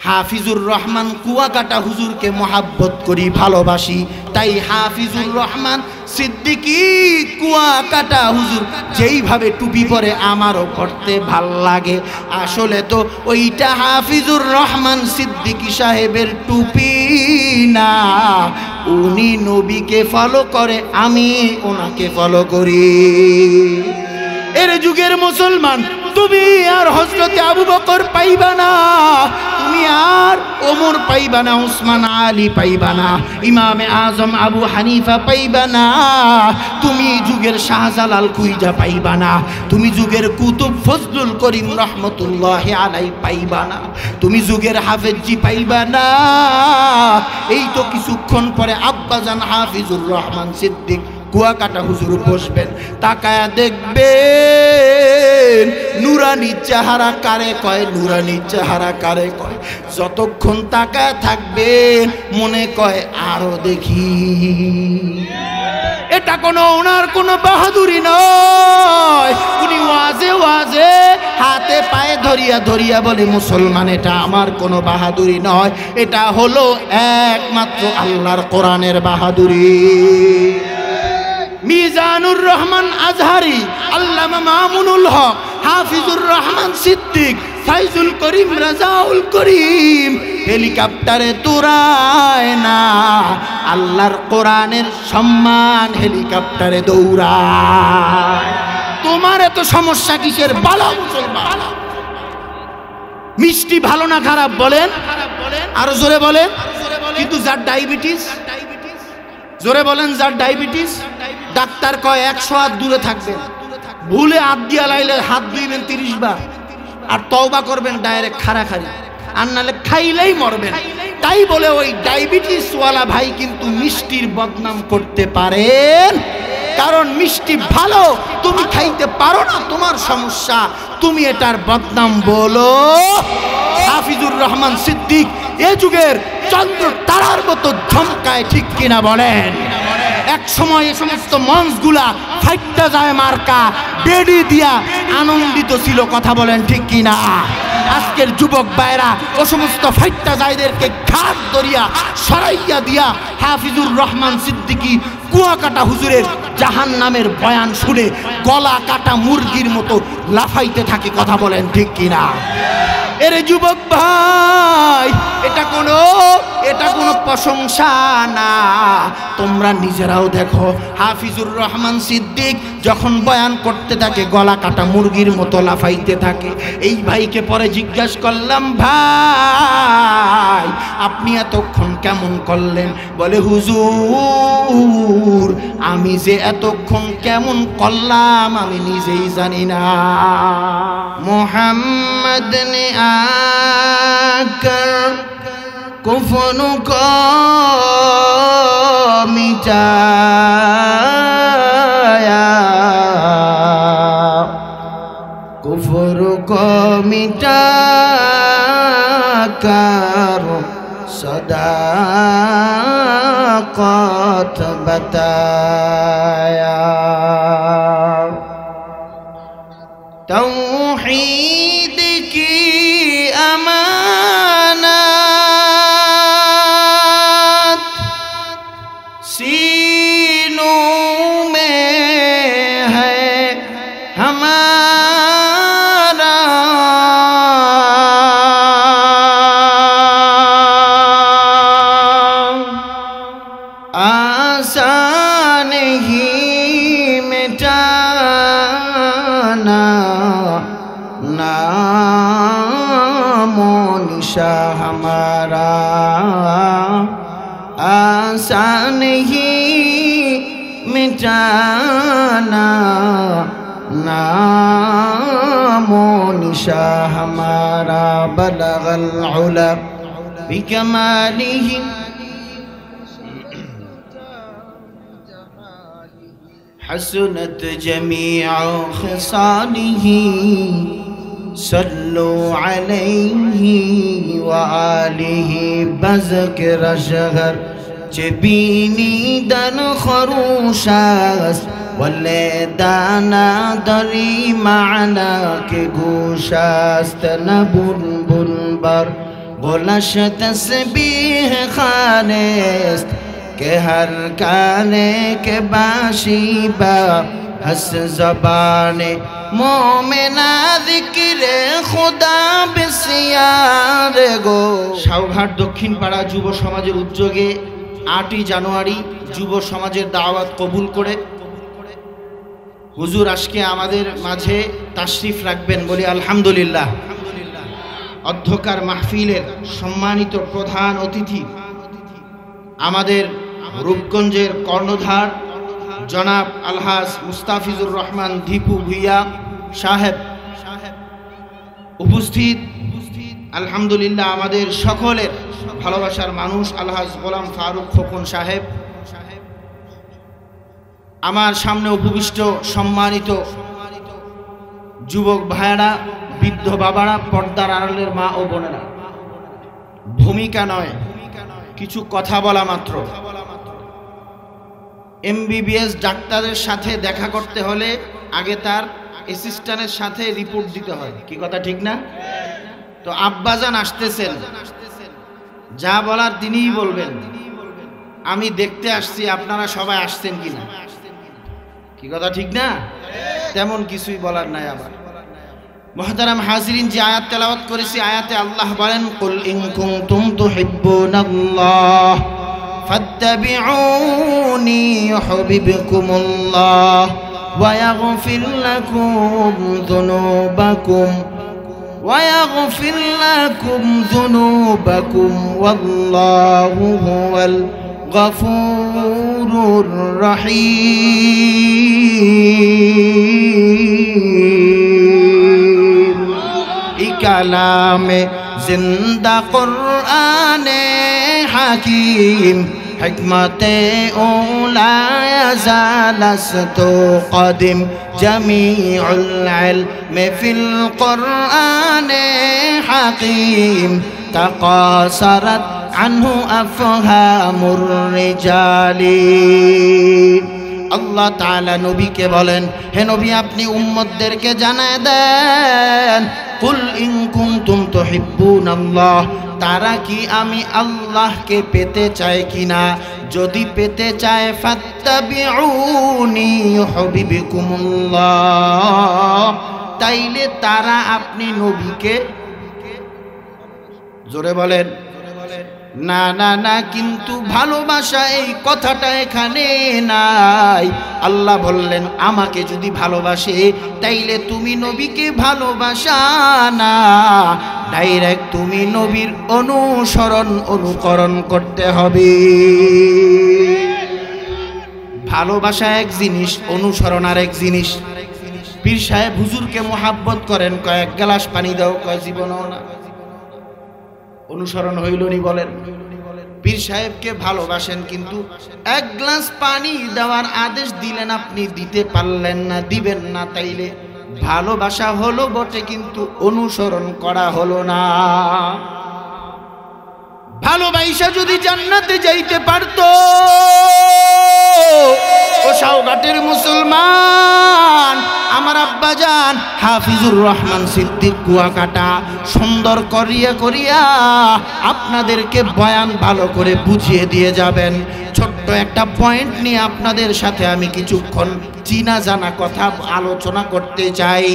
হাফিজুর রহমান কুয়াকাটা হুজুরকে মহাব্বত করি, ভালোবাসি, তাই হাফিজুর রহমান সিদ্দিকী কুয়াকাটা হুজুর যেইভাবে টুপি পরে আমারও পড়তে ভাল লাগে। আসলে তো ওইটা হাফিজুর রহমান সিদ্দিকী সাহেবের টুপি না, উনি নবীকে ফলো করে, আমি ওনাকে ফলো করি। এর যুগের মুসলমান, তুমি আর হযরতে আবু বকর পাইবা না, তুমি আর ওমর পাইবা না, উসমান আলী পাইবা না, ইমামে আজম আবু হানিফা পাইবা না, তুমি যুগের শাহজালাল খুইজা পাইবা না, তুমি যুগের কুতুব ফজলুল করিম রহমতুল্লাহি আলাই পাইবা না, তুমি যুগের হাফেজি পাইবা না। এই তো কিছুক্ষণ পরে আব্বাজান হাফিজুর রহমান সিদ্দিক কুয়াকাটা হুজুর বসবেন, তাকায়া দেখবেন নুরানি চেহারা কারে কয়, নুরানি চেহারা কারে কয়। যতক্ষণ তাকায় থাকবেন মনে কয় আরো দেখি। এটা কোনো ওনার কোনো বাহাদুরি নয়, উনি ওয়াজে ওয়াজে হাতে পায়ে ধরিয়া ধরিয়া বলে মুসলমান এটা আমার কোনো বাহাদুরি নয়, এটা হলো একমাত্র আল্লাহর কোরআনের বাহাদুরি। মিজানুর রহমান আজহারি, আল্লামা মামুনুল হক, হাফিজুর রহমান সিদ্দিক, ফাইজুল করিম, রাজাউল করিম হেলিকপ্টারে দৌড়ায় না, আল্লাহর কোরআনের সম্মান হেলিকপ্টারে দৌড়ায়। তোমার এত সমস্যা কিসের? বালা মুসলমান। মিষ্টি ভালো না খারাপ বলেন? আরো জোরে বলেন। কিন্তু যার ডায়াবেটিস, জোরে বলেন, যার ডায়াবেটিস ডাক্তার কয় 100 হাত দূরে থাকবেন, ভুলে হাত দিয়া লাইলে হাত ধুইবেন 30 বার, আর তওবা করবেন ডাইরেক্ট খাড়াখাড়ি, আর নালে খাইলেই মরবেন। তাই বলে ওই ডায়াবেটিস ওয়ালা ভাই কিন্তু মিষ্টির বদনাম করতে পারেন, কারণ মিষ্টি ভালো, তুমি খাইতে পারো না, তোমার সমস্যা, তুমি এটার বদনাম বলো। হাফিজুর রহমান সিদ্দিক এ যুগের চন্দ্র তারার মতো ধমকায়, ঠিক কিনা বলেন? এক সময় এই সমস্ত মঞ্চগুলা ফাইটটা যায় মার্কা বেডি দিয়া আনন্দিত ছিল, কথা বলেন ঠিক কিনা? আজকের যুবক ভাইরা ও সমস্ত ফাইটটা যায়দেরকে ঘাট ধরিয়া সরাইয়া দিয়া হাফিজুর রহমান সিদ্দিকী কুয়াকাটা হুজুরের জাহান্নামের বয়ান শুনে গলা কাটা মুরগির মতো লাফাইতে থাকে, কথা বলেন ঠিক কিনা? এরে যুবক ভাই, এটা কোনো প্রশংসা না, তোমরা নিজেরাও দেখো। হাফিজুর রহমান সিদ্দিক যখন বয়ান করতে থাকে গলা কাটা মুরগির মতো লাফাইতে থাকে। এই ভাইকে পরে জিজ্ঞাসা করলাম, ভাই আপনি এতক্ষণ কেমন করলেন? বলে হুজুর আমি যে এতক্ষণ কেমন করলাম আমি নিজেই জানি না। মোহাম্মদ নে আকর কুফর को मिटाया, कुफर को मिटाकर सदाकत बताया। तौहीद की अमानत सीनों में है हमारा, आसान ही मिटाना नामो निशा हमारा, आसान ही मिटाना नामो निशा हमारा। बलगल उला बिकमालिही हसनत जमीअ खिसालिही, सल्लु अलैहि व आलिहि। बज़किर शहर चबीनी दन खरूशास, वले दाना दरी माना के गोशास्त। न बुलबुल बर गुलश तस्बीह खानेस्त के हर गाने के बाशिबा हस ज़बाने मोमिना जिक्रे खुदा बिस्यार गो। সাউঘাট দক্ষিণ পাড়া যুব সমাজের উদ্যোগে 8ই জানুয়ারি যুব সমাজের দাওয়াত কবুল করে হুজুর আজকে আমাদের মাঝে তাশরিফ রাখবেন, বলি আলহামদুলিল্লাহ। অধ্যকার মাহফিলের সম্মানিত প্রধান অতিথি আমাদের রূপগঞ্জের কর্ণধার জনাব আলহাজ মুস্তাফিজুর রহমান দীপু ভুইয়া সাহেব উপস্থিত। আলহামদুলিল্লাহ আমাদের সকলের ভালোবাসার মানুষ আলহাজ গোলাম ফারুক খোকন সাহেব, আমার সামনে উপবিষ্ট সম্মানিত যুবক ভাইয়েরা, বৃদ্ধ বাবারা, পর্দার আড়ালের মা ও বোনেরা, ভূমিকা নয় কিছু কথা বলা মাত্র। এমবিবিএস ডাক্তারের সাথে দেখা করতে হলে আগে তার অ্যাসিস্ট্যান্টের সাথে রিপোর্ট দিতে হয়, কি কথা ঠিক না? তো আব্বাজান আসতেছেন, যা বলার তিনিই বলবেন। আমি দেখতে আসছি আপনারা সবাই আসছেন কিনা, কি কথা ঠিক না? তেমন কিছুই বলার নাই। আবার মুহতারাম হাজিরিন, যে আয়াত তেলাওয়াত করেছি, আয়াতে আল্লাহ বলেন কুল ইন কুনতুম তুহিব্বুনাল্লাহ ফাত্তাবিউনি ইউহিব্বুকুমুল্লাহ ওয়া ইয়াগফির লাকুম যুনুবাকুম ওয়াল্লাহু হুয়াল গফুরুর রহিম। কালামে জিন্দা কুরআনে হাকিম হিকমতে উলা ইয়াজালাস্তু কদিম জামিউল ইলমি ফিল কুরআনে হাকিম তাকাসারাত আনহু আফহামুর রিজালি। আল্লাহ তাআলা নবীকে বলেন, হে নবী আপনি উম্মতদেরকে জানায় দেন কুল ইন কুনতুম তুহিব্বুনাল্লাহ, তারা কি আমি আল্লাহকে পেতে চায় কিনা? যদি পেতে চায় ফাত্তাবিউনি ইউহিব্বুকুমুল্লাহ, তাইলে তারা আপনি নবীকে, জোরে বলেন না না না, কিন্তু ভালোবাসা এই কথাটা এখানে নাই। আল্লাহ বললেন আমাকে যদি ভালোবাসে তাইলে তুমি নবীকে ভালোবাসা না, ডাইরেক্ট তুমি নবীর অনুকরণ করতে হবে। ভালোবাসা এক জিনিস, অনুসরণ আর এক জিনিস। পীর সাহেব হুজুরকে মোহাব্বত করেন, কয়েক গ্লাস পানি দাও, কয় জীবনও না। অনুসরণ হইল নি বলেন? পীর সাহেবকে ভালোবাসেন কিন্তু এক গ্লাস পানি দেওয়ার আদেশ দিলেন, আপনি দিতে পারলেন না, দিবেন না, তাইলে ভালোবাসা হলো বটে কিন্তু অনুসরণ করা হলো না। ভালোবাসা যদি জান্নাতে যাইতে পারতো, ও সাউঘাটের মুসলমান, আমার আব্বাজান হাফিজুর রহমান সিদ্দিক কুয়াকাটা সুন্দর করিয়া করিয়া আপনাদেরকে বয়ান ভালো করে বুঝিয়ে দিয়ে যাবেন। ছোট্ট একটা পয়েন্ট নিয়ে আপনাদের সাথে আমি কিছুক্ষণ চিনা জানা কথা আলোচনা করতে চাই।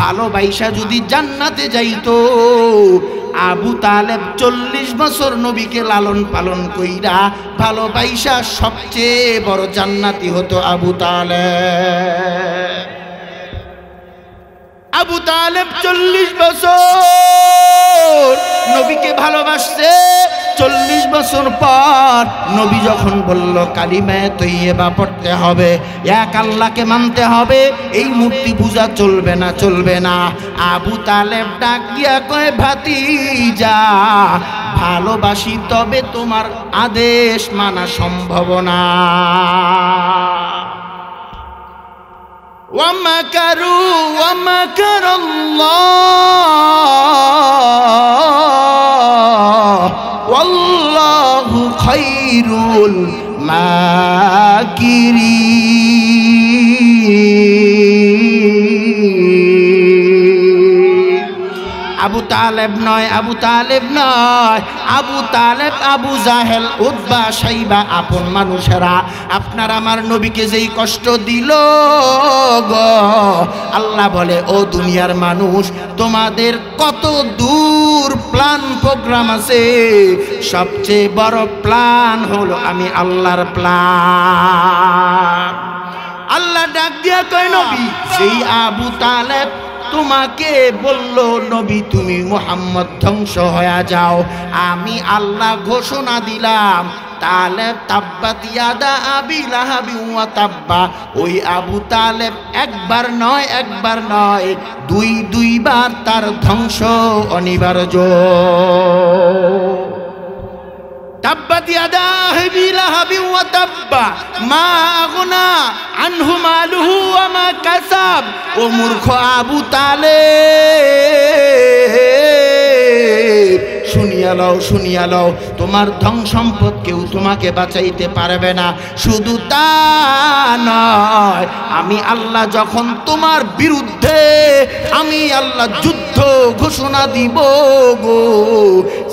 ভালোবাসা যদি জান্নাতে যাইতো, আবু তালেব 40 বছর নবীকে লালন পালন কইরা ভালোবাসা সবচেয়ে বড় জান্নাতি হতো আবু তালেব। আবু তালেব 40 বছর নবীকে ভালোবাসছে। 40 বছর পর নবী যখন বলল কালিমায়ে তৈয়বা পড়তে হবে, এক আল্লাহকে মানতে হবে, এই মূর্তি পূজা চলবে না, চলবে না, আবু তালেব ডাক দিয়া কয় ভাতিজা ভালোবাসি, তবে তোমার আদেশ মানা সম্ভব না। ওয়ামাকারু ওয়ামাকারাল্লাহ ওয়াল্লাহু খায়রুল মাকিরিন। আবু তালেব নয়, আবু তালেব নয়, আবু তালেব, আবু জাহেল, উতবা, সাইবা আপন মানুষেরা আপনার আমার নবীকে যেই কষ্ট দিল গো, আল্লাহ বলে ও দুনিয়ার মানুষ, তোমাদের কত দূর প্ল্যান প্রোগ্রাম আছে, সবচেয়ে বড় প্ল্যান হলো আমি আল্লাহর প্ল্যান। আল্লাহ ডাক দিয়া কয় নবী, সেই আবু তালেব তোমাকে বলল নবী তুমি মুহাম্মদ ধ্বংস হয়ে যাও, আমি আল্লাহ ঘোষণা দিলাম তালেব তাব্বাত ইয়াদা আবি লাহাবি ওয়া তাব্বা, ওই আবু তালেব একবার নয়, একবার নয়, দুইবার তার ধ্বংস অনিবার্য। তাব্বাত ইয়াদা আবি লাহাবি ওয়া তাব্বা মা আগনা আনহু মালুহু ওয়া মা কাসাব। ও মূর্খ আবু তালেব, শুনিয়া লও, শুনিয়া লও, তোমার ধন সম্পদ কেউ তোমাকে বাঁচাইতে পারবে না। শুধু তা নয়, আমি আল্লাহ যখন তোমার বিরুদ্ধে আমি আল্লাহ যুদ্ধ ঘোষণা দিব গো,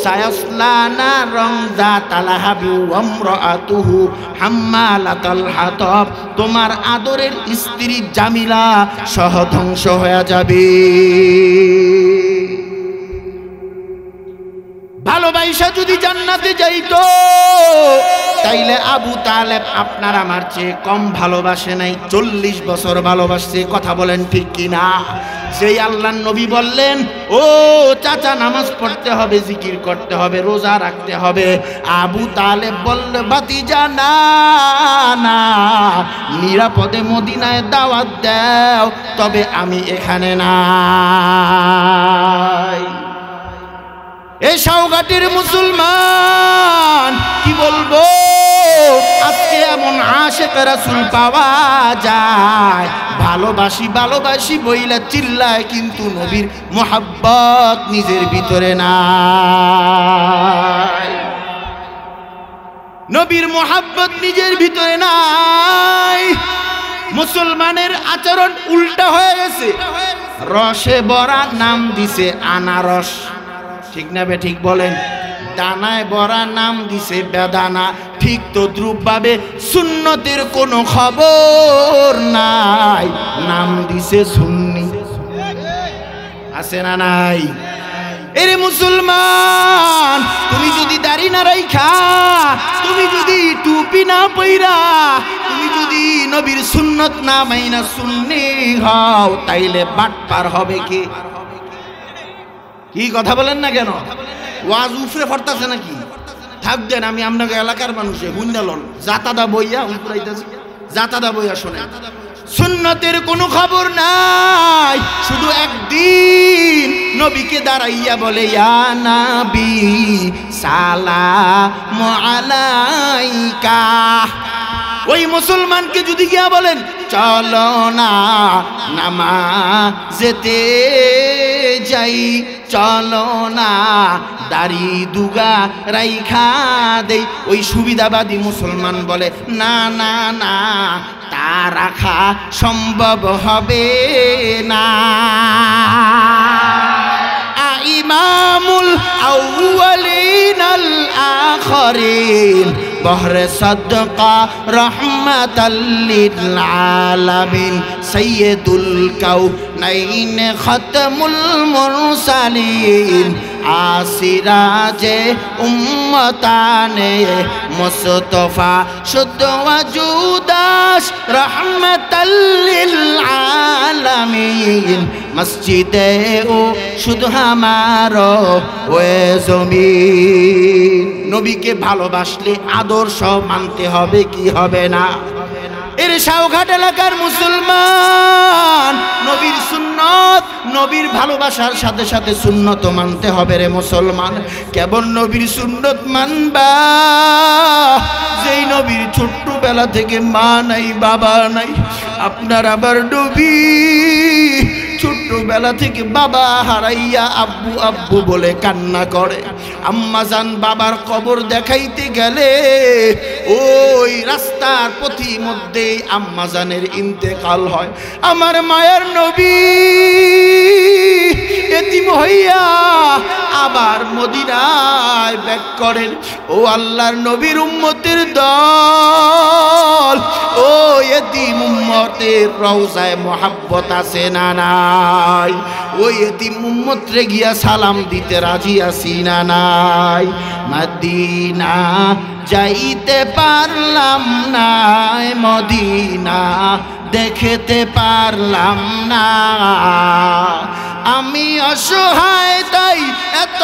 সায়াসলা নারন যাতা লাহাবি ওয়া ইমরাআতুহু হাম্মালাতাল হাতাব, তোমার আদরের স্ত্রী জামিলা সহ ধ্বংস হয়ে যাবে। ভালোবাসা যদি জান্নাতে যাইতো তাইলে আবু তালেব আপনার আমার চেয়ে কম ভালোবাসে নাই, 40 বছর ভালোবাসছে। কথা বলেন ঠিক কিনা? যেই আল্লাহর নবী বললেন ও চাচা নামাজ পড়তে হবে, জিকির করতে হবে, রোজা রাখতে হবে, আবু তালেব বলল ভাতিজা না না, নিরাপদে মদিনায় দাওয়াত দাও, তবে আমি এখানে নাই। এই সাউঘাটের মুসলমান কি বলবো, আজকে এমন আশিক রাসূল পাওয়া যায়, ভালোবাসি ভালোবাসি বইলা চিল্লায়, কিন্তু নবীর মোহাব্বত নিজের ভিতরে নাই, নবীর মোহাব্বত নিজের ভিতরে নাই। মুসলমানের আচরণ উল্টা হয়ে গেছে, রসে ভরা নাম দিছে আনারস, ঠিক না বে ঠিক বলেন? দানায় ভরা নাম দিছে বেদানা, ঠিক তদ্রূপভাবে সুন্নতের কোনো খবর নাই, নাম দিছে সুন্নি। আছে না নাই? এরে মুসলমান, তুমি যদি দাড়ি না রাইখা, তুমি যদি টুপি না পইরা, তুমি যদি নবীর সুন্নত না মাইনা সুন্নি হও, তাইলে বাটপার হবে কি? কি কথা বলেন না কেন? ওয়াজ উফরে ফরতাছে নাকি? থাক দেন, আমি আপনাকে এলাকার মানুষে হুন্ডালন জাতাদা বইয়া উফরাইতেছি, জাতাদা বইয়া শোনেন। সুন্নতের কোনো খবর নাই, শুধু একদিন নবীকে দাঁড়াইয়া বলে ইয়া নবী সালামু আলাইকা। ওই মুসলমানকে যদি গিয়া বলেন চলো না নামাজেতে যাই, চলো না দাড়ি দুগা রাইখা দেই, ওই সুবিধাবাদী মুসলমান বলে না না না, তা রাখা সম্ভব হবে না। ইমামুল আউয়ালিন আল আখিরিন বহরে সাদকা রহমাতাল লিল আলামিন সাইয়্যিদুল কাউনাইন খাতামুল মুরসালিন আসিরাজে উম্মতানে মুস্তাফা শুদ্ধ ওয়াজুদাস রহমাতাল লিল আলামিন মসজিদে ও শুধু আমারো ওয়ে জমিন। নবীকে ভালোবাসলে আদর্শ মানতে হবে কি হবে না? এর সাউঘাট এলাকার মুসলমান, নবীর সুন্নত, নবীর ভালোবাসার সাথে সাথে সুন্নত মানতে হবে রে মুসলমান। কেবল নবীর সুন্নত মানবা যেই নবীর ছোট্টবেলা থেকে মা নাই বাবা নাই। আপনার আবার নবী ছোট্টবেলা থেকে বাবা হারাইয়া আব্বু আব্বু বলে কান্না করে। আম্মাজান বাবার কবর দেখাইতে গেলে ওই রাস্তার পথি মধ্যেই আম্মাজানের ইন্তেকাল হয়। আমার মায়ের নবী এতিম হইয়া আবার মদিনায় ব্যাক করেন। ও আল্লাহর নবীর উম্মতের দল, ও এতিম উম্মতের রওজায় মোহাব্বত আছে না নাই? ওই এতিম উম্মতরে গিয়া সালাম দিতে রাজি আছি না নাই? মদিনা যাইতে পারলাম না, মদিনা দেখতে পারলাম না, আমি অসহায় তাই এত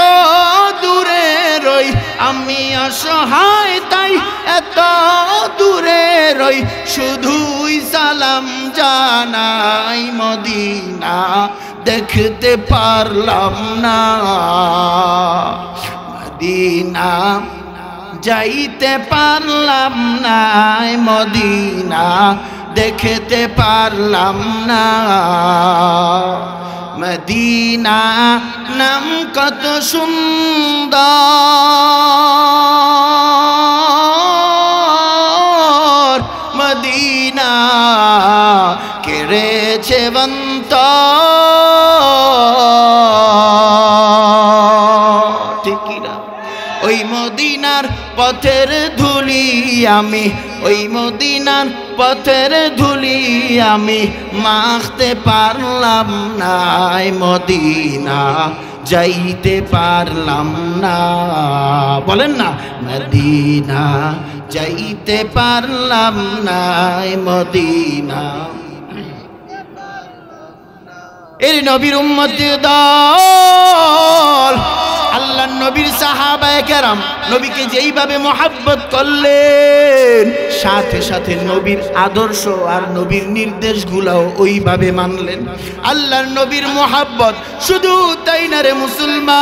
দূরে রই, আমি অসহায় তাই এত দূরে রই, শুধুই সালাম জানাই, মদিনা দেখতে পারলাম না। মদিনা যাইতে পারলাম না, মদিনা দেখতে পারলাম না। মদিনা নাম কত সুন্দর, মদিনা কেড়েছে বন্ত, ঠিক না? ওই মদিনার পথের ধুলি আমি, ওই মদিনার পথের ধুলি আমি মাখতে পারলাম না, মদিনা যাইতে পারলাম না। বলেন না, মদিনা যাইতে পারলাম না, মদিনা। এর নবীর উম্মতের দল, আল্লাহর নবীর সাহাবায়ে কেরাম নবীকে যেইভাবে মহব্বত করলেন, সাথে সাথে নবীর আদর্শ আর নবীর নির্দেশগুলোও ওইভাবে মানলেন। আল্লাহর নবীর মহব্বত শুধু তাই না রে মুসলমান,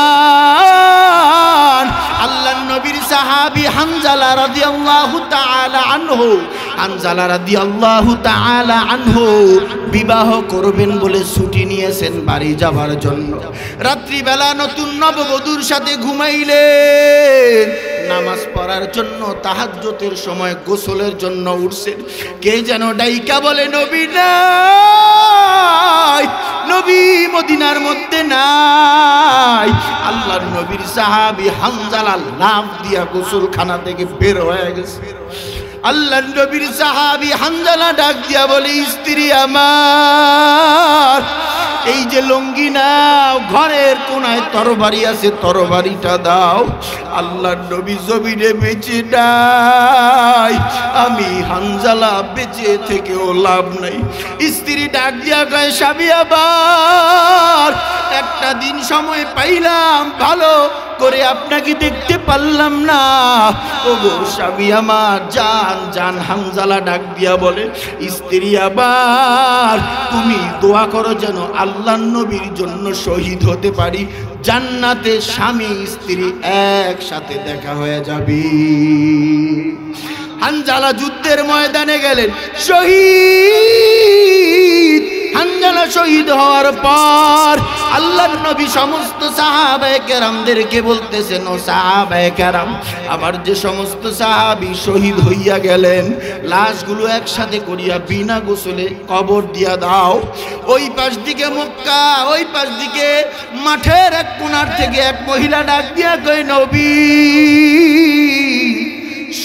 আল্লাহর নবীর সাহাবী হানজালা রাদিয়াল্লাহু তাআলা আনহু, হানজালা রাদিয়াল্লাহু তাআলা আনহু বিবাহ করবেন বলে ছুটি নিয়েছেন বাড়ি যাবার জন্য। রাত্রিবেলা নতুন নববধূর সাথে ঘুমাইলেন, নামাজ পড়ার জন্য তাহাজ্জুদের সময় গোসলের জন্য উঠছেন। কে যেন ডাইকা বলে, নবী নাই, নবী মদিনার মধ্যে নাই। আল্লাহর নবীর সাহাবী হানজালা লাফ দিয়া গোসলখানা থেকে বের হয়ে গেছে। আল্লাহর নবীর সাহাবী হানজালা ডাক দিয়া বলে, স্ত্রী আমার, এই যে লুঙ্গি নাও, ঘরের কোনায় তরবারি আছে, তরবারিটা দাও। আল্লাহর নবী জমিনে বেঁচে নাই, আমি হানজালা বেঁচে থেকেও লাভ নাই। স্ত্রী ডাক দিয়া কয়, স্বামী আবার একটা দিন সময় পাইলাম, ভালো করে আপনাকে দেখতে পারলাম না। ওগো স্বামী আমার, জান জান। হানজালা ডাক দিয়া বলে, স্ত্রী আবার তুমি দোয়া করো যেন আল্লাহর নবীর জন্য শহীদ হতে পারি, জান্নাতে স্বামী স্ত্রী একসাথে দেখা হয়ে যাবে। হানজালা যুদ্ধের ময়দানে গেলেন, শহীদ। হানজালা শহীদ হওয়ার পর আল্লাহর নবী সমস্ত সাহাবায়ে কেরামদেরকে বলতেছেন, ও সাহাবায়ে কেরাম, আবার যে সমস্ত সাহাবী শহীদ হইয়া গেলেন, লাশগুলো একসাথে করিয়া বিনা গোসলে কবর দিয়া দাও। ওই পাশ দিকে মক্কা, ওই পাশ দিকে মাঠের এক কোণার থেকে এক মহিলা ডাক দিয়া কয়, নবী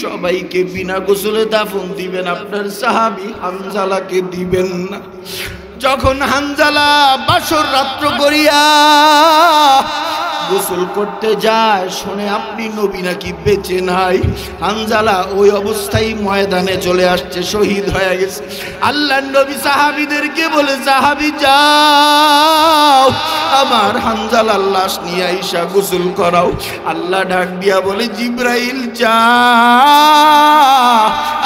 সবাইকে বিনা গোসলে দাফন দিবেন, আপনার সাহাবী হানজালাকে দিবেন না। যখন হানজালা বাসর রাত্র করিয়া গোসল করতে যায়, শুনে আপনি নবী নাকি বেঁচে নাই। হানজালা ওই অবস্থায় ময়দানে চলে আসছে, শহীদ হয়ে গেছে। আল্লাহর নবী সাহাবীদেরকে বলে, সাহাবী যাও আমার হানজালার লাশ নিয়ে আইসা গোসল করাও। আল্লাহ ডাক দিয়া বলে, জিবরাইল যা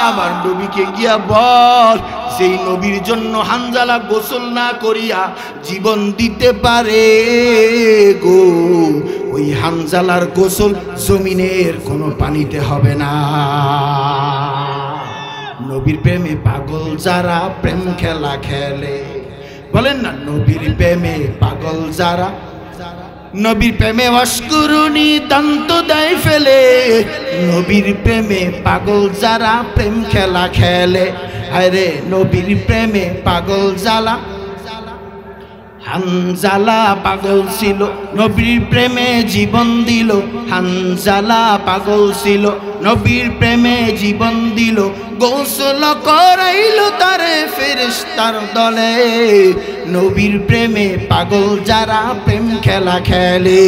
আমার নবীকে গিয়া বল, যেই নবীর জন্য হানজালা গোসল না করিয়া জীবন দিতে পারে গো, ওই হানজালার গোসল জমিনের কোনো পানিতে হবে না। নবীর প্রেমে পাগল যারা প্রেম খেলা খেলে, বলেন না, নবীর প্রেমে পাগল যারা, নবীর প্রেমে অস্কুরুনি দন্ত দেয় ফেলে, নবীর প্রেমে পাগল যারা প্রেম খেলা খেলে, আরে নবীর প্রেমে পাগল জ্বালা, হানজালা পাগল ছিল নবীর প্রেমে জীবন দিল, হানজালা পাগল ছিল নবীর প্রেমে জীবন দিল, গোসল করাইল তারে ফেরেশতার দলে, নবীর প্রেমে পাগল যারা প্রেম খেলা খেলে।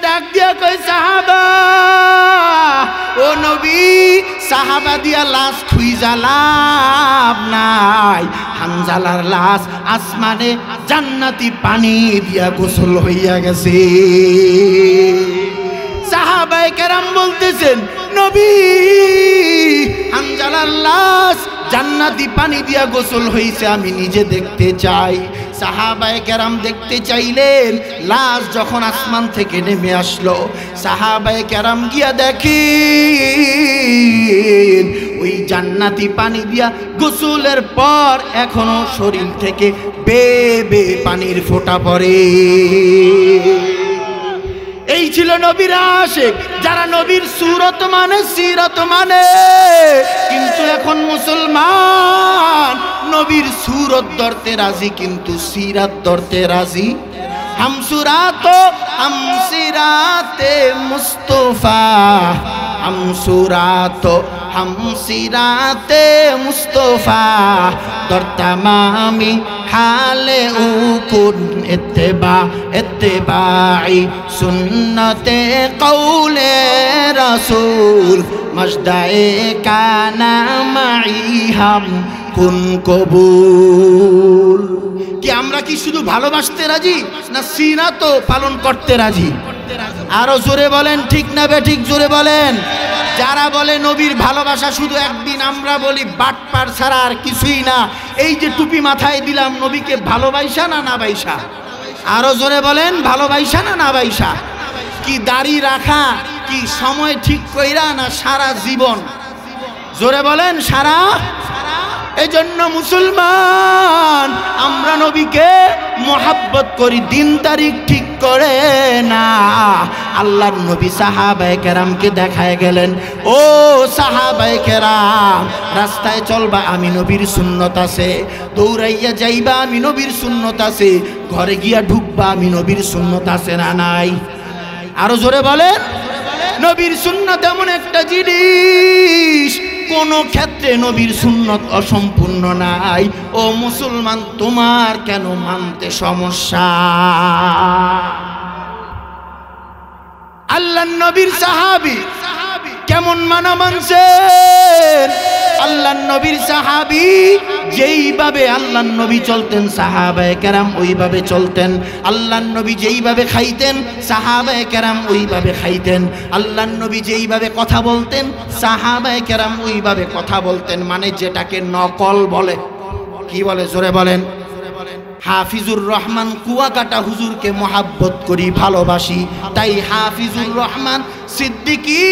ডাক দিয়া কই সাহাবা, ও নবী, সাহাবা দিয়া লাশ খুইজা লাভ নাই, হানজালার লাশ আসমানে জান্নাতি পানি দিয়া গোসল হইয়া গেছে। সাহাবায়ে কেরাম বলতেছেন, নবী, হানজালার লাশ জান্নাতি পানি দিয়া গোসল হইছে, আমি নিজে দেখতে চাই। সাহাবায়ে কেরাম দেখতে চাইলেন। লাশ যখন আসমান থেকে নেমে আসলো, সাহাবায়ে কেরাম গিয়া দেখেন ওই জান্নাতি পানি দিয়া গোসলের পর এখনো শরীর থেকে বেবে পানির ফোঁটা পড়ে। এই ছিল নবীর আশিক, যারা নবীর সুরত মানে সিরত মানে। কিন্তু এখন মুসলমান নবীর সুরত ধরতে রাজি, কিন্তু সিরাত ধরতে রাজি। हम सुरातो हम सिराते मुस्तफा, हम सुरातो हम सिराते मुस्तफा, दर तमामी हाले उकुन इत्तिबा इत्तिबाई सुन्नते कौले रसूल, मजदाए काना माई हम कुन कबूल। কি আমরা কি শুধু ভালোবাসতে রাজি, না সিরাতও পালন করতে রাজি? আরো জোরে বলেন, ঠিক না বেঠিক? জোরে বলেন। যারা বলে নবীর ভালোবাসা শুধু একদিন, আমরা বলি বাটপার ছাড়া আর কিছুই না। এই যে টুপি মাথায় দিলাম, নবীকে ভালোবাসা না না বাইসা? আরো জোরে বলেন, ভালোবাসা না না বাইসা? কি দাড়ি রাখা কি সময় ঠিক কইরা, না সারা জীবন? জোরে বলেন, সারা। এজন্য মুসলমান আমরা নবীকে মোহাব্বত করি, দিন তারিখ ঠিক করে না। আল্লাহর নবী সাহাবায়ে কেরামকে দেখায় গেলেন, ও সাহাবায়ে কেরাম, রাস্তায় চলবা আমি নবীর সুন্নত আছে, দৌড়াইয়া যাইবা আমি নবীর সুন্নত আছে, ঘরে গিয়া ঢুকবা আমি নবীর সুন্নত আছে না নাই? আরো জোরে বলেন। নবীর সুন্নত এমন একটা জিনিস, কোন ক্ষেত্রে নবীর সুন্নত অসম্পূর্ণ নাই। ও মুসলমান, তোমার কেন মানতে সমস্যা? আল্লাহর নবীর সাহাবী কেমন মানা মানছেন? আল্লাহর নবীর সাহাবী যেইভাবে আল্লাহর নবী চলতেন, সাহাবায়ে কেরাম ওইভাবে চলতেন। আল্লাহর নবী যেইভাবে খাইতেন, সাহাবায়ে কেরাম ওইভাবে খাইতেন। আল্লাহর নবী যেইভাবে কথা বলতেন, সাহাবায়ে কেরাম ওইভাবে কথা বলতেন। মানে যেটাকে নকল বলে। কি বলে? জোরে বলেন। হাফিজুর রহমান কুয়াকাটা হুজুরকে মহাব্বত করি, ভালোবাসি, তাই হাফিজুর রহমান সিদ্দিকী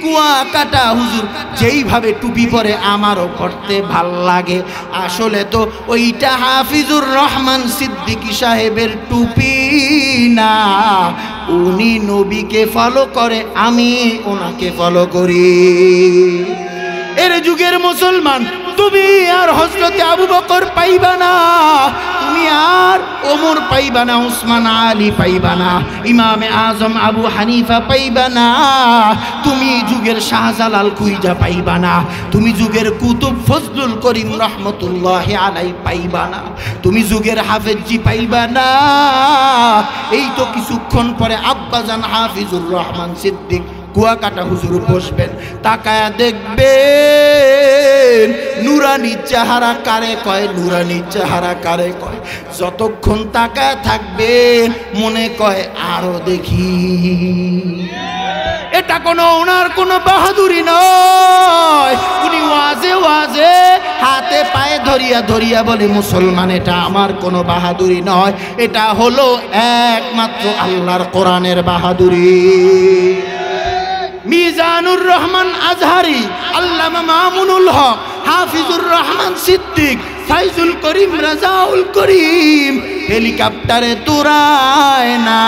কুয়াকাটা হুজুর যেইভাবে টুপি পরে আমারও পড়তে ভাল লাগে। আসলে তো ওইটা হাফিজুর রহমান সিদ্দিকী সাহেবের টুপি না, উনি নবীকে ফলো করে, আমি ওনাকে ফলো করি। এর যুগের মুসলমান, তুমি আর হযরতে আবু বকর পাইবা না, তুমি আর ওমর পাইবা না, উসমান আলী পাইবা না, ইমামে আজম আবু হানিফা পাইবা না, তুমি যুগের শাহজালাল কুইজা পাইবা না, তুমি যুগের কুতুব ফজলুল করিম রহমতুল্লাহি আলাইহি পাইবা না, তুমি যুগের হাফেজি পাইবা না। এই তো কিছুক্ষণ পরে আব্বাজান হাফিজুর রহমান সিদ্দিক কুয়াকাটা হুজুর বসবেন, তাকায়া দেখবেন নুরানি চেহারা কারে কয়, নুরানি চেহারা কারে কয়। যতক্ষণ তাকায় থাকবেন মনে কয় আরো দেখি। এটা কোনো ওনার কোনো বাহাদুরি নয়, উনি ওয়াজে ওয়াজে হাতে পায়ে ধরিয়া ধরিয়া বলে, মুসলমান এটা আমার কোনো বাহাদুরি নয়, এটা হলো একমাত্র আল্লাহর কোরআনের বাহাদুরি। মিজানুর রহমান আজহারি, আল্লামা মামুনুল হক, হাফিজুর রহমান সিদ্দিক, ফাইজুল করিম, রাজাউল করিম হেলিকপ্টারে দৌড়ায় না,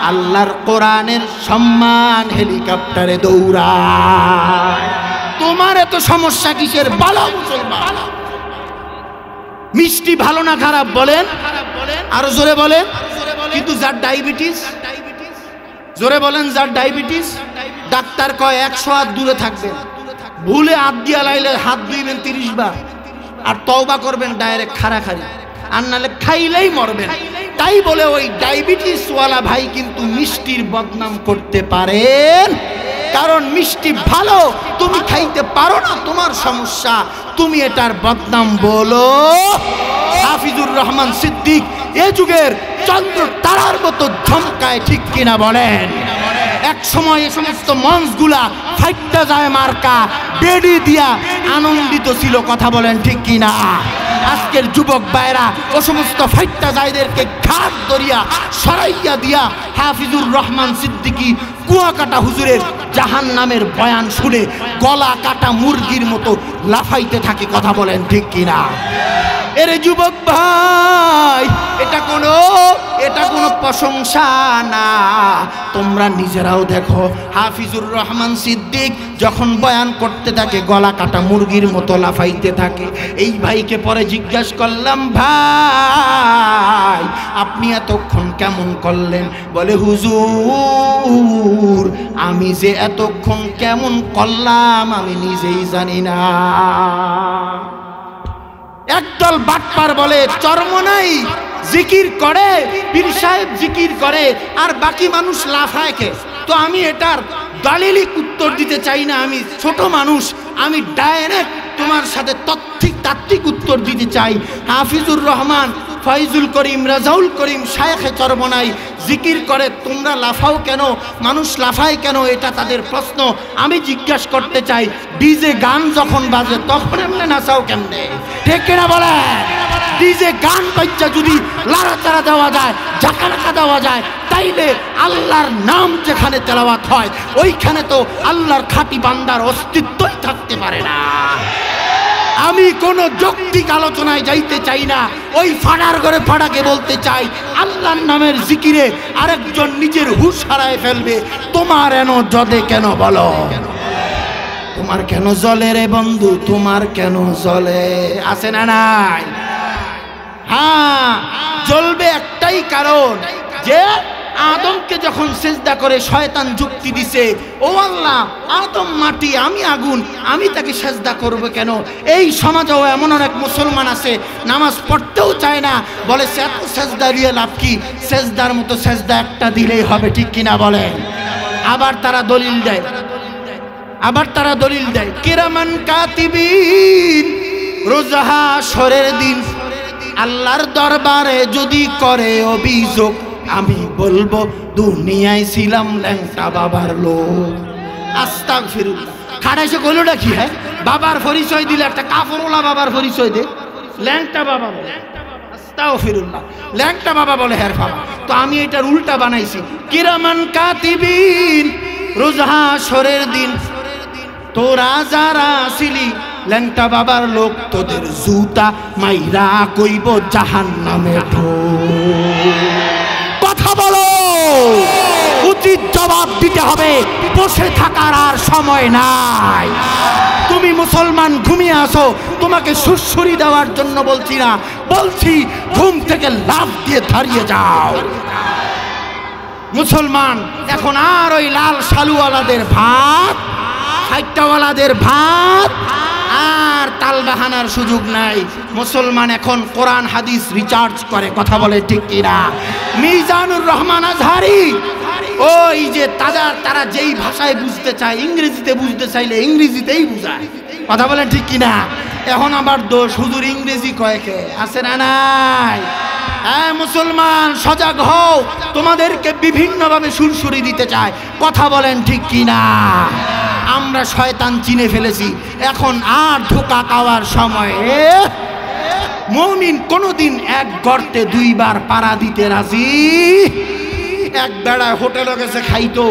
আল্লাহর কোরআনের সম্মান হেলিকপ্টারে দৌড়ায়। তোমার এত সমস্যা কিসের? বালা মুসলমান। মিষ্টি ভালো না খারাপ বলেন, আরো জোরে বলেন। কিন্তু যার ডায়াবেটিস, জোরে বলেন, যার ডায়াবেটিস, ডাক্তার কয় 100 হাত দূরে থাকবেন, ভুলে হাত দিয়া লাইলে হাত ধুইবেন 30 বার, আর তওবা করবেন ডাইরেক্ট খাড়াখাড়ি, আর নাহলে খাইলেই মরবেন। তাই বলে ওই ডায়াবেটিস ওয়ালা ভাই কিন্তু মিষ্টির বদনাম করতে পারেন, কারণ মিষ্টি ভালো, তুমি খাইতে পারো না, তোমার সমস্যা, তুমি এটার বদনাম বলো। হাফিজুর রহমান সিদ্দিক এ যুগের চন্দ্র তারার মতো ঝমকায়, ঠিক কিনা বলেন? এক সময় এই সমস্ত মঞ্চগুলা ফাইটটা যায় মার্কা বেডি দিয়া আনন্দিত ছিল, কথা বলেন ঠিক কিনা? আজকের যুবক ভাইরা ও সমস্ত ফাইটটা যায়দেরকে ঘাট ধরিয়া সরাইয়া দিয়া হাফিজুর রহমান সিদ্দিকী কুয়াকাটা হুজুরের জাহান নামের বয়ান শুনে গলা কাটা মুরগির মতো লাফাইতে থাকে, কথা বলেন ঠিক কিনা? এরে যুবক ভাই, এটা কোনো প্রশংসা না, তোমরা নিজেরাও দেখো। হাফিজুর রহমান সিদ্দিক যখন বয়ান করতে থাকে গলা কাটা মুরগির মতো লাফাইতে থাকে। এই ভাইকে পরে জিজ্ঞাসা করলাম, ভাই আপনি এতক্ষণ কেমন করলেন? বলে, হুজুর আমি যে এতক্ষণ কেমন করলাম আমি নিজেই জানি না। একদল বাটপার বলে চরমনাই জিকির করে, পীর সাহেব জিকির করে, আর বাকি মানুষ লাফায় কে? তো আমি এটার দালিলিক উত্তর দিতে চাই না, আমি ছোট মানুষ, আমি ডাইরেক্ট তোমার সাথে তাত্ত্বিক উত্তর দিতে চাই। হাফিজুর রহমান, ফয়জুল করিম, রাজাউল করিম শায়েখে চরমনাই জিকির করে, তোমরা লাফাও কেন? মানুষ লাফায় কেন? এটা তাদের প্রশ্ন। আমি জিজ্ঞাসা করতে চাই, ডিজে গান যখন বাজে তখন এমনি নাচাও কেমনে? ঠিক কিনা বলেন? ডিজে গান বাজ্যা যদি লাড়াচাড়া দেওয়া যায়, ঝাঁকানাকা দেওয়া যায়, তাইলে আল্লাহর নাম যেখানে তেলাওয়াত হয় ওইখানে তো আল্লাহর খাঁটি বান্দার অস্তিত্বই থাকতে পারে না। আমি কোনো যৌক্তিক আলোচনায় যাইতে চাই না, ওই ফাড়ার ঘরে ফাড়াকে বলতে চাই, আল্লাহর নামের জিকিরে আরেকজন নিজের হুঁশ হারায় ফেলবে। তোমার এন জদে কেন বলো? তোমার কেন জ্বলে রে বন্ধু? তোমার কেন জ্বলে? আছে না নাই? হ্যাঁ, জ্বলবে একটাই কারণ, যে আদমকে যখন সেজদা করে শয়তান যুক্তি দিছে, ও আল্লাহ আদম মাটি আমি আগুন, আমি তাকে সেজদা করব কেন? এই সমাজেও এমন অনেক মুসলমান আছে নামাজ পড়তেও চায় না, বলে সে এত সেজদা দিয়ে লাভ কি? সেজদার মতো সেজদা একটা দিলেই হবে, ঠিক কিনা বলেন? আবার তারা দলিল দেয়, কিরামান কাতিবিন, রোজা হাশরের দিন আল্লাহর দরবারে যদি করে অভিযোগ, আমি বলবো দুনিয়ায় ছিলাম ল্যাংটা বাবার লোক। আস্তাগফিরুল্লাহ। খাড়াইছে কইলোটা কি? হ্যাঁ, বাবার পরিচয় দিলে একটা কাফরওয়ালা বাবার পরিচয় দে, ল্যাংটা বাবা বলে। আস্তাগফিরুল্লাহ। ল্যাংটা বাবা বলে হ্যাঁ বাবা। তো আমি এটার উল্টা বানাইছি, কিরামান কাতিবিন, রোজা হাশরের দিন তোরা যারা ছিলি ল্যাংটা বাবার লোক, তোদের জুতা মাইরা কইব জাহান্নামে ঢোক। কথা বলো, উচিত জবাব দিতে হবে, বসে থাকার আর সময় নাই। তুমি মুসলমান ঘুমিয়ে আসো, তোমাকে সুরসুরি দেওয়ার জন্য বলছি না, বলছি ঘুম থেকে লাফ দিয়ে দাঁড়িয়ে যাও। মুসলমান এখন আর ওই লাল শালুওয়ালাদের ভাত, হাইটাওয়ালাদের ভাত আর তালবাহানার সুযোগ নাই। মুসলমান এখন কোরআন হাদিস রিচার্জ করে, কথা বলে ঠিক কিনা? মিজানুর রহমান আজহারি, ওই যে তারা যেই ভাষায় বুঝতে চায়, ইংরেজিতে বুঝতে চাইলে ইংরেজিতেই বুঝায়, কথা বলে ঠিক কিনা? এখন আবার দোষ হুজুর ইংরেজি কয়েকে, আছে না নাই? হ্যাঁ মুসলমান সজাগ হও, তোমাদেরকে বিভিন্নভাবে সুরসুরি দিতে চায়, কথা বলেন ঠিক কিনা? আমরা শয়তান চিনে ফেলেছি, এখন আর ধোঁকা খাওয়ার সময়ে মুমিন কোনোদিন এক গর্তে দুইবার পাড়া দিতে রাজি। এক বেড়ায় হোটেলে গেছে খাইতো,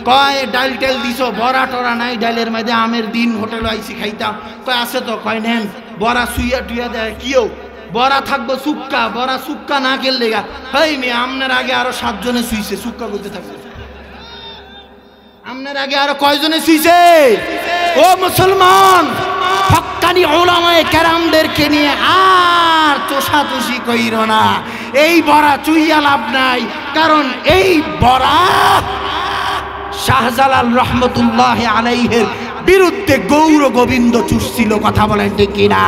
কয় ডাল টেল দিছো, বড়া টরা নাই ডালের মধ্যে, আমের দিন হোটেলে আইসি খাইতাম, কয় আছে তো, কয় নেন। বড়া সুইয়া টুইয়া দেয়, কিও বড়া থাকবো সুক্কা, বড়া সুক্কা না খেললে গা, হেই মেয়ে আপনার আগে আরো 7 জনে শুইছে, সুক্কা করতে থাকবে। আপনার আগে আরো কয়জনে শুইছে? ও মুসলমান, ফক্কা হক্কানি উলামায়ে কেরামদেরকে নিয়ে আর তোষাতুষি কইরো না। এই বড়া চুইয়া লাভ নাই, কারণ এই বড়া শাহজালাল রহমতুল্লাহ আলাইহির বিরুদ্ধে গৌর গোবিন্দ চুষছিল। কথা বলেন ঠিক কিনা?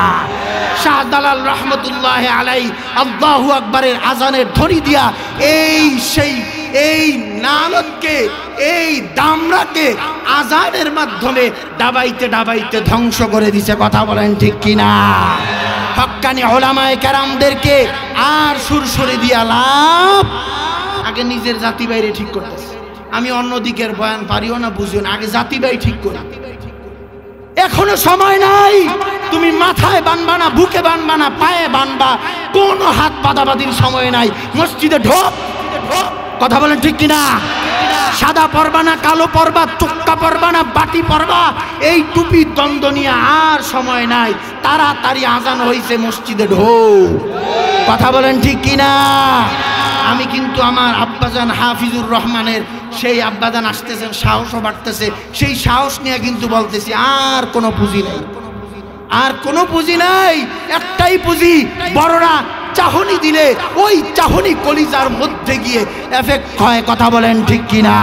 শাহজালাল রহমতুল্লাহ আলাই আল্লাহু আকবারের আজানের ধ্বনি দিয়া এই নালতকে, এই দামরাকে আজানের মাধ্যমে ডাবাইতে ডাবাইতে ধ্বংস করে দিছে। কথা বলেন ঠিক কিনা? হক্কানি উলামায়ে কেরামদেরকে আর সুরসুরি দিয়া লাভ। আগে নিজের জাতি বাইরে ঠিক করতেছে। আমি অন্যদিকের বয়ান পারিও না, বুঝিও না, আগে জাতি বাই ঠিক করি। এখনো সময় নাই। তুমি মাথায় বানবা না, বুকে বানবা না, পায়ে বানবা, কোনো হাত বাঁধাবাঁধির সময় নাই। মসজিদে ঢোক। কথা বলেন ঠিক কিনা? সাদা পরবা না, কালো পরবা, চোক্কা পরবা না, বাটি পরবা, এই টুপি দ্বন্দ্ব নিয়ে আর সময় নাই। তাড়াতাড়ি আজান হইছে, মসজিদে ঢোক। কথা বলেন ঠিক কিনা? আমি কিন্তু আমার আব্বাজান হাফিজুর রহমানের সেই আব্বাজান আসতেছেন, সাহসও বাড়তেছে, সেই সাহস নিয়ে কিন্তু বলতেছি আর কোনো পুঁজি নেই, আর কোনো পুঁজি নাই। একটাই পুঁজি, বড়রা চাহনি দিলে ওই চাহনি কলিজার মধ্যে গিয়ে এফেক্ট হয়। কথা বলেন ঠিক কিনা?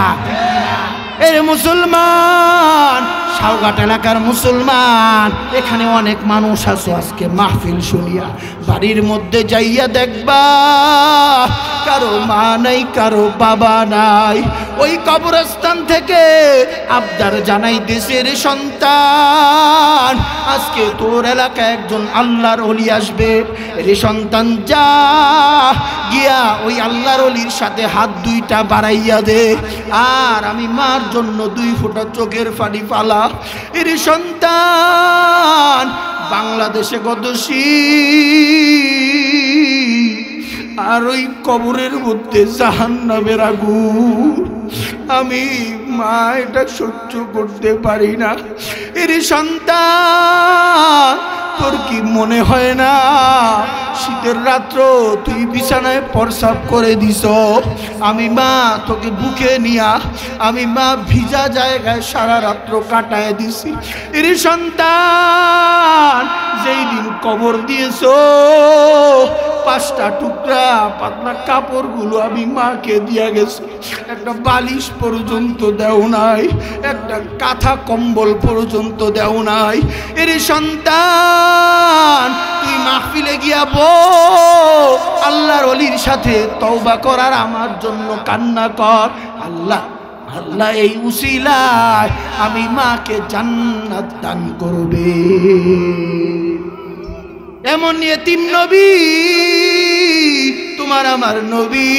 এর মুসলমান, সাউঘাট এলাকার মুসলমান, এখানে অনেক মানুষ আছে আজকে মাহফিল শুনিয়া। বাড়ির মধ্যে যাইয়া দেখবা কারো মা নাই, কারো বাবা নাই। ওই কবরস্থান থেকে আবদার জানাই দেশের সন্তান, আজকে তোর এলাকায় একজন আল্লাহর ওলি আসবে, রে সন্তান যা গিয়া ওই আল্লাহর ওলির সাথে হাত দুইটা বাড়াইয়া দে, আর আমি মার জন্য 2 ফোঁটা চোখের পানি ফালা। এর সন্তান বাংলাদেশে কত শীত, আর ওই কবরের মধ্যে জাহান্নামের আগুন। আমি মা এটা সহ্য করতে পারি না। এর সন্তান তোর কি মনে হয় না শীতের রাত্র তুই বিছানায় প্রস্রাব করে দিস, আমি মা তোকে বুকে নিয়া আমি মা ভিজা জায়গায় সারা রাত্র কাটায় দিছি। এর সন্তান যেই দিন কবর দিয়েছ 5টা টুকরা পাতলা কাপড়গুলো আমি মাকে দিয়া গেছি, একটা বালিশ পর্যন্ত দেও নাই, একটা কাঁথা কম্বল পর্যন্ত দেও নাই। এর সন্তান তুই মাহফিলে গিয়া আল্লাহর ওলির সাথে তওবা করার আমার জন্য কান্না কর। আল্লাহ আল্লাহ এই উসিলায় আমি মাকে জান্নাত দান করবে। এমন ইয়েতিম নবী তোমার আমার নবী,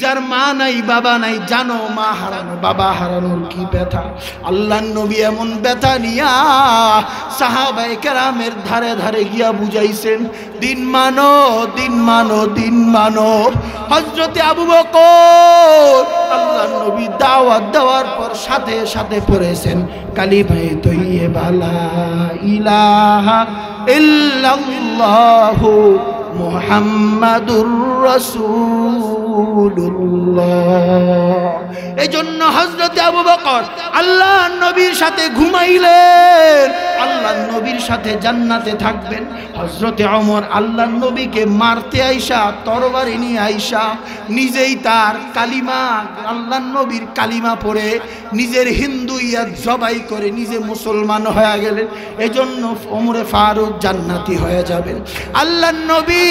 যার মা নাই বাবা নাই। জানো মা হারানো বাবা হারানোর কি ব্যথা। আল্লাহর নবী এমন ব্যথা নিয়া সাহাবায়ে কেরামের ধারে ধারে গিয়া বুঝাইছেন, দিন মানো, দিন মানো, দিন মানো। হযরতে আবু বকর আল্লাহর নবী দাওয়াত দেওয়ার পর সাথে সাথে পড়েছেন কালিমায়ে তয়্যিবা লা ইলাহা ইল্লাল্লাহু মুহাম্মাদুর রাসূলুল্লাহ। এই জন্য হযরতে আবু বকর আল্লাহর নবীর সাথে ঘুমাইলেন, আল্লাহর নবীর সাথে জান্নাতে থাকবেন। হযরতে ওমর আল্লাহর নবীকে মারতে আইসা, তরবারি নিয়ে আইসা নিজেই তার কালিমা, আল্লাহর নবীর কালিমা পড়ে নিজের হিন্দুইয়াত জবাই করে নিজে মুসলমান হয়ে গেলেন। এজন্য ওমরে ফারুক জান্নাতি হয়ে যাবেন। আল্লাহর নবী,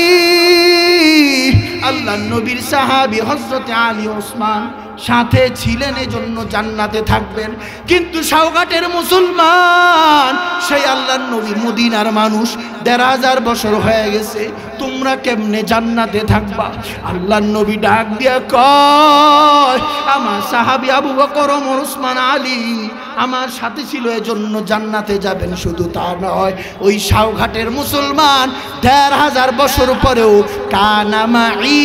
আল্লাহর নবীর সাহাবী হযরতে আলী ওসমান সাথে ছিলেন, এজন্য জান্নাতে থাকবেন। কিন্তু সাউঘাটের মুসলমান, সেই আল্লাহর নবী মদিনার মানুষ, ১৫০০ বছর হয়ে গেছে, তোমরা কেমনে জান্নাতে থাকবা? আল্লাহর নবী ডাক দিয়া কয়, আমার সাহাবী আবু বকর, ওমর, ওসমান, আলী আমার সাথে ছিল, এজন্য জান্নাতে যাবেন। শুধু তা নয়, ওই সাউঘাটের মুসলমান ১৫০০ বছর পরেও কানা মাই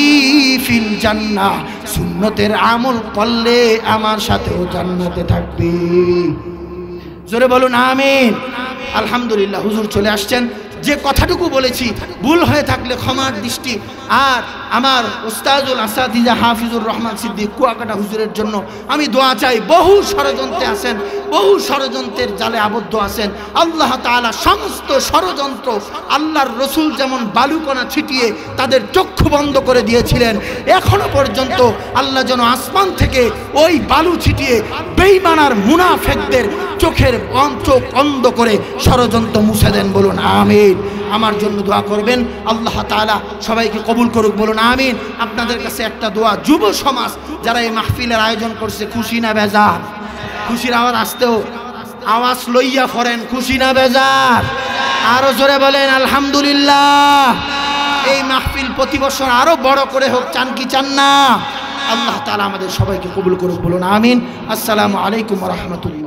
ফিল জান্নাহ, সুন্নতের আমল করলে আমার সাথেও জান্নাতে থাকবে। জোরে বলুন আমিন। আলহামদুলিল্লাহ, হুজুর চলে আসছেন, যে কথাটুকু বলেছি ভুল হয়ে থাকলে ক্ষমার দৃষ্টি। আর আমার উস্তাদুল আসাদিজা হাফিজুর রহমান সিদ্দিক কুয়াকাটা হুজুরের জন্য আমি দোয়া চাই। বহু ষড়যন্ত্রে আছেন, বহু ষড়যন্ত্রের জালে আবদ্ধ আছেন। আল্লাহ তাআলা সমস্ত ষড়যন্ত্র, আল্লাহর রসুল যেমন বালুকণা ছিটিয়ে তাদের চক্ষু বন্ধ করে দিয়েছিলেন, এখনো পর্যন্ত আল্লাহ যেন আসমান থেকে ওই বালু ছিটিয়ে বেঈমানার মুনাফিকদের চোখের চোখ অন্ধ করে ষড়যন্ত্র মুছে দেন। বলুন আমিন। আমার জন্য দোয়া করবেন, আল্লাহ তাআলা সবাইকে কবুল করুক। বলুন আমিন। আপনাদের কাছে একটা দোয়া, যুব সমাজ যারা এই মাহফিলের আয়োজন করছে, খুশি না বেজার? খুশির আওয়াজ আসতেও আওয়াজ লইয়া ফরেন, খুশি না বেজার? আরো জোরে বলেন আলহামদুলিল্লাহ। এই মাহফিল প্রতি বছর আরো বড় করে হোক, চান কি চান না? আল্লাহ তাআলা আমাদের সবাইকে কবুল করুক। বলুন আমিন। আসসালামু আলাইকুম ওয়া রাহমাতুল্লাহ।